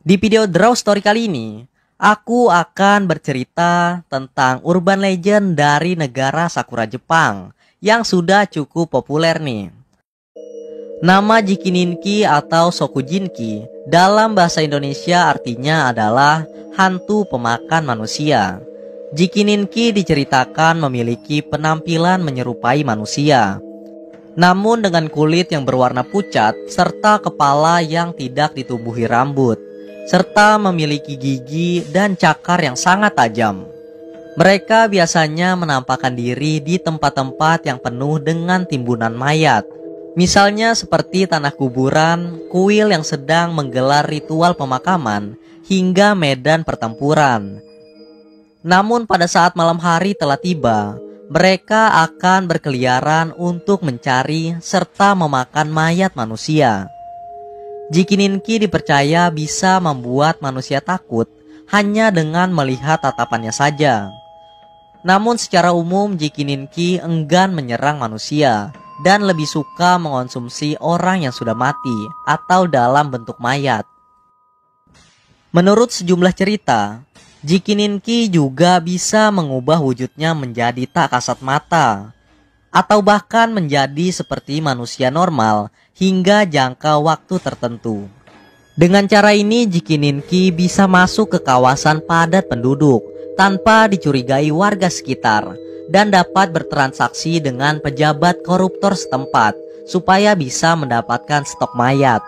Di video Draw Story kali ini, aku akan bercerita tentang urban legend dari negara Sakura Jepang yang sudah cukup populer nih. Nama Jikininki atau Sokujinki dalam bahasa Indonesia artinya adalah hantu pemakan manusia. Jikininki diceritakan memiliki penampilan menyerupai manusia, namun dengan kulit yang berwarna pucat serta kepala yang tidak ditumbuhi rambut, serta memiliki gigi dan cakar yang sangat tajam. Mereka biasanya menampakkan diri di tempat-tempat yang penuh dengan timbunan mayat, misalnya seperti tanah kuburan, kuil yang sedang menggelar ritual pemakaman, hingga medan pertempuran. Namun pada saat malam hari telah tiba, mereka akan berkeliaran untuk mencari serta memakan mayat manusia. Jikininki dipercaya bisa membuat manusia takut hanya dengan melihat tatapannya saja. Namun secara umum Jikininki enggan menyerang manusia dan lebih suka mengonsumsi orang yang sudah mati atau dalam bentuk mayat. Menurut sejumlah cerita, Jikininki juga bisa mengubah wujudnya menjadi tak kasat mata, atau bahkan menjadi seperti manusia normal hingga jangka waktu tertentu. Dengan cara ini Jikininki bisa masuk ke kawasan padat penduduk tanpa dicurigai warga sekitar dan dapat bertransaksi dengan pejabat koruptor setempat supaya bisa mendapatkan stok mayat.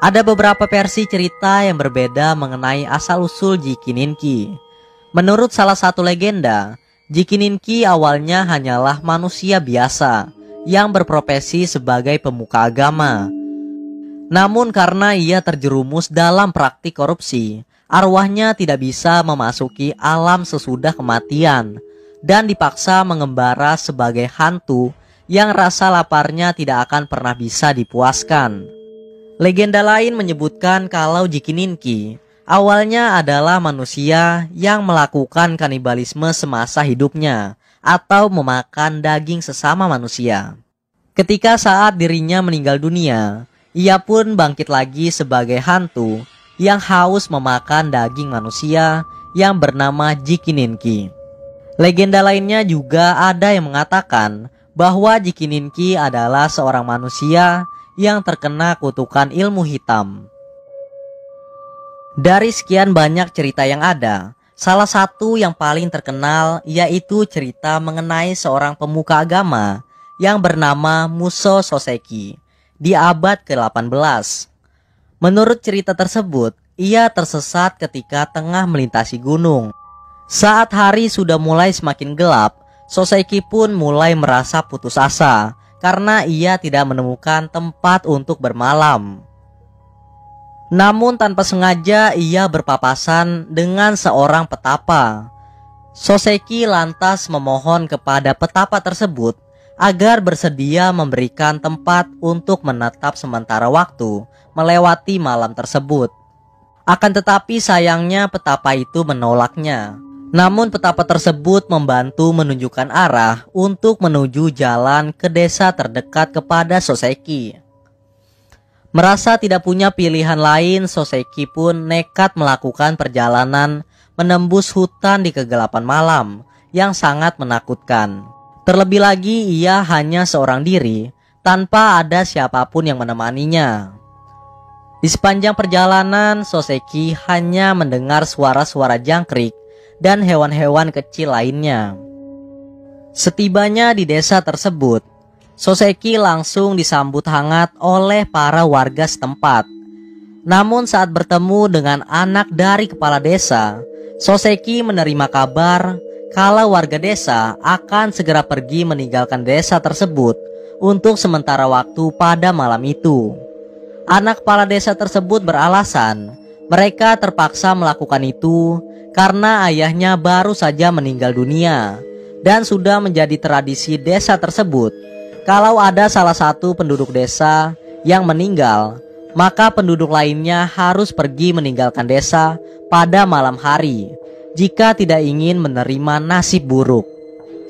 Ada beberapa versi cerita yang berbeda mengenai asal-usul Jikininki. Menurut salah satu legenda, Jikininki awalnya hanyalah manusia biasa yang berprofesi sebagai pemuka agama. Namun karena ia terjerumus dalam praktik korupsi, arwahnya tidak bisa memasuki alam sesudah kematian dan dipaksa mengembara sebagai hantu yang rasa laparnya tidak akan pernah bisa dipuaskan. Legenda lain menyebutkan kalau Jikininki awalnya adalah manusia yang melakukan kanibalisme semasa hidupnya atau memakan daging sesama manusia. Ketika saat dirinya meninggal dunia, ia pun bangkit lagi sebagai hantu yang haus memakan daging manusia yang bernama Jikininki. Legenda lainnya juga ada yang mengatakan bahwa Jikininki adalah seorang manusia yang terkena kutukan ilmu hitam. Dari sekian banyak cerita yang ada, salah satu yang paling terkenal yaitu cerita mengenai seorang pemuka agama yang bernama Muso Soseki di abad ke-18. Menurut cerita tersebut, ia tersesat ketika tengah melintasi gunung. Saat hari sudah mulai semakin gelap, Soseki pun mulai merasa putus asa karena ia tidak menemukan tempat untuk bermalam. Namun tanpa sengaja ia berpapasan dengan seorang petapa. Soseki lantas memohon kepada petapa tersebut agar bersedia memberikan tempat untuk menetap sementara waktu melewati malam tersebut. Akan tetapi sayangnya petapa itu menolaknya. Namun petapa tersebut membantu menunjukkan arah untuk menuju jalan ke desa terdekat kepada Soseki. Merasa tidak punya pilihan lain, Soseki pun nekat melakukan perjalanan menembus hutan di kegelapan malam yang sangat menakutkan. Terlebih lagi ia hanya seorang diri tanpa ada siapapun yang menemaninya. Di sepanjang perjalanan, Soseki hanya mendengar suara-suara jangkrik dan hewan-hewan kecil lainnya. Setibanya di desa tersebut, Soseki langsung disambut hangat oleh para warga setempat. Namun saat bertemu dengan anak dari kepala desa, Soseki menerima kabar kalau warga desa akan segera pergi meninggalkan desa tersebut untuk sementara waktu pada malam itu. Anak kepala desa tersebut beralasan mereka terpaksa melakukan itu karena ayahnya baru saja meninggal dunia dan sudah menjadi tradisi desa tersebut. Kalau ada salah satu penduduk desa yang meninggal, maka penduduk lainnya harus pergi meninggalkan desa pada malam hari jika tidak ingin menerima nasib buruk.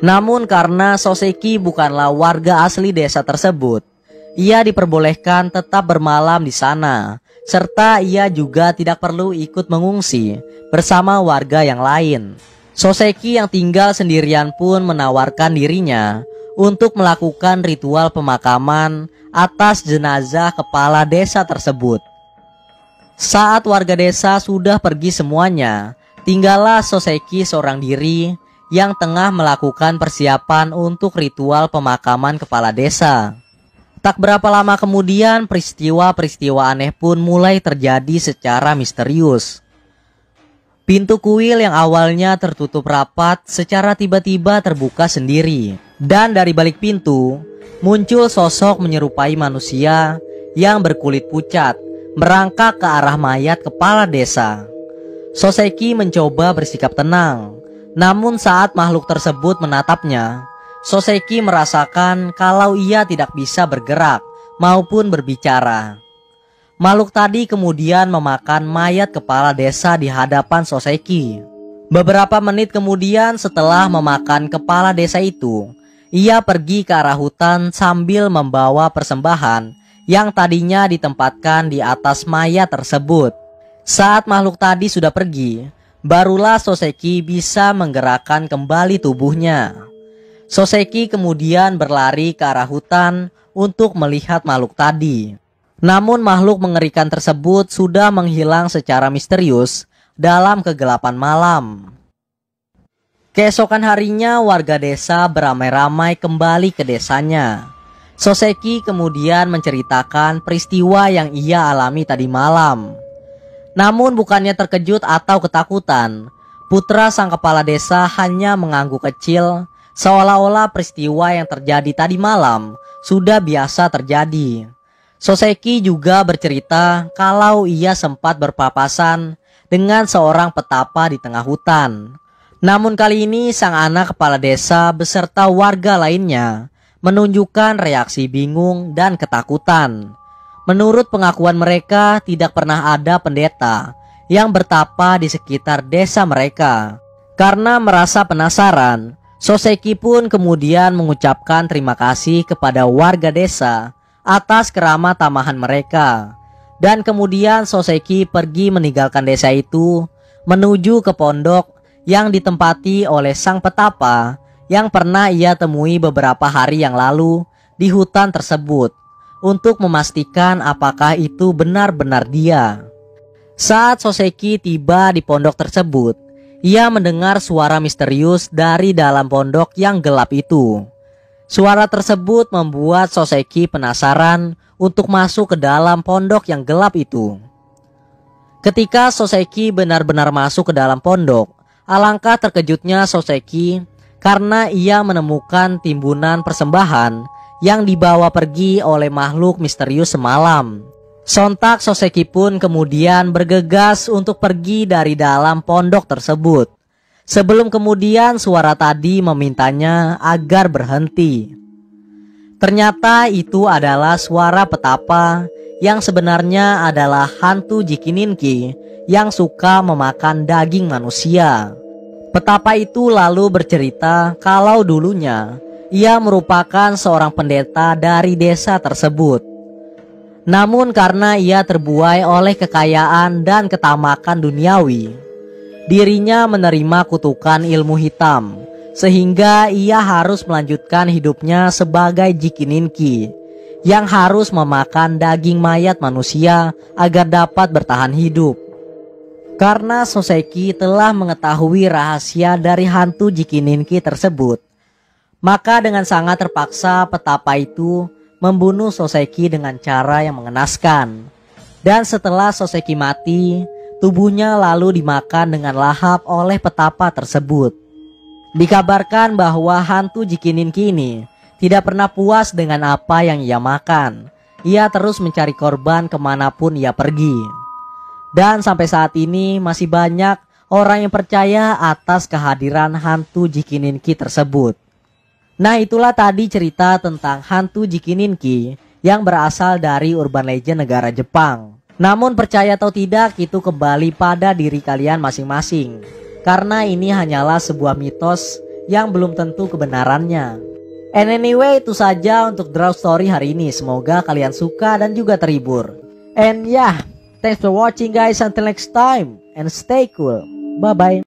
Namun karena Soseki bukanlah warga asli desa tersebut, ia diperbolehkan tetap bermalam di sana serta ia juga tidak perlu ikut mengungsi bersama warga yang lain. Soseki yang tinggal sendirian pun menawarkan dirinya untuk melakukan ritual pemakaman atas jenazah kepala desa tersebut. Saat warga desa sudah pergi semuanya, tinggallah Soseki seorang diri yang tengah melakukan persiapan untuk ritual pemakaman kepala desa. Tak berapa lama kemudian, peristiwa-peristiwa aneh pun mulai terjadi secara misterius. Pintu kuil yang awalnya tertutup rapat secara tiba-tiba terbuka sendiri. Dan dari balik pintu, muncul sosok menyerupai manusia yang berkulit pucat, merangkak ke arah mayat kepala desa. Soseki mencoba bersikap tenang. Namun saat makhluk tersebut menatapnya, Soseki merasakan kalau ia tidak bisa bergerak maupun berbicara. Makhluk tadi kemudian memakan mayat kepala desa di hadapan Soseki. Beberapa menit kemudian setelah memakan kepala desa itu, ia pergi ke arah hutan sambil membawa persembahan yang tadinya ditempatkan di atas mayat tersebut. Saat makhluk tadi sudah pergi, barulah Soseki bisa menggerakkan kembali tubuhnya. Soseki kemudian berlari ke arah hutan untuk melihat makhluk tadi. Namun makhluk mengerikan tersebut sudah menghilang secara misterius dalam kegelapan malam. Keesokan harinya warga desa beramai-ramai kembali ke desanya. Soseki kemudian menceritakan peristiwa yang ia alami tadi malam. Namun bukannya terkejut atau ketakutan, putra sang kepala desa hanya mengangguk kecil, seolah-olah peristiwa yang terjadi tadi malam sudah biasa terjadi. Soseki juga bercerita kalau ia sempat berpapasan dengan seorang petapa di tengah hutan. Namun kali ini sang anak kepala desa beserta warga lainnya menunjukkan reaksi bingung dan ketakutan. Menurut pengakuan mereka, tidak pernah ada pendeta yang bertapa di sekitar desa mereka. Karena merasa penasaran, Soseki pun kemudian mengucapkan terima kasih kepada warga desa atas keramah tamahan mereka. Dan kemudian Soseki pergi meninggalkan desa itu menuju ke pondok yang ditempati oleh sang petapa yang pernah ia temui beberapa hari yang lalu di hutan tersebut, untuk memastikan apakah itu benar-benar dia. Saat Soseki tiba di pondok tersebut, ia mendengar suara misterius dari dalam pondok yang gelap itu. Suara tersebut membuat Soseki penasaran untuk masuk ke dalam pondok yang gelap itu. Ketika Soseki benar-benar masuk ke dalam pondok, alangkah terkejutnya Soseki karena ia menemukan timbunan persembahan yang dibawa pergi oleh makhluk misterius semalam. Sontak Soseki pun kemudian bergegas untuk pergi dari dalam pondok tersebut. Sebelum kemudian suara tadi memintanya agar berhenti. Ternyata itu adalah suara petapa yang sebenarnya adalah hantu Jikininki yang suka memakan daging manusia. Petapa itu lalu bercerita kalau dulunya ia merupakan seorang pendeta dari desa tersebut. Namun karena ia terbuai oleh kekayaan dan ketamakan duniawi, dirinya menerima kutukan ilmu hitam, sehingga ia harus melanjutkan hidupnya sebagai Jikininki yang harus memakan daging mayat manusia agar dapat bertahan hidup. Karena Soseki telah mengetahui rahasia dari hantu Jikininki tersebut, maka dengan sangat terpaksa petapa itu membunuh Soseki dengan cara yang mengenaskan. Dan setelah Soseki mati, tubuhnya lalu dimakan dengan lahap oleh petapa tersebut. Dikabarkan bahwa hantu Jikininki ini tidak pernah puas dengan apa yang ia makan. Ia terus mencari korban kemanapun ia pergi. Dan sampai saat ini masih banyak orang yang percaya atas kehadiran hantu Jikininki tersebut. Nah, itulah tadi cerita tentang hantu Jikininki yang berasal dari urban legend negara Jepang. Namun percaya atau tidak, itu kembali pada diri kalian masing-masing. Karena ini hanyalah sebuah mitos yang belum tentu kebenarannya. And anyway, itu saja untuk Draw Story hari ini. Semoga kalian suka dan juga terhibur. And ya, Thanks for watching guys, until next time and stay cool. Bye bye.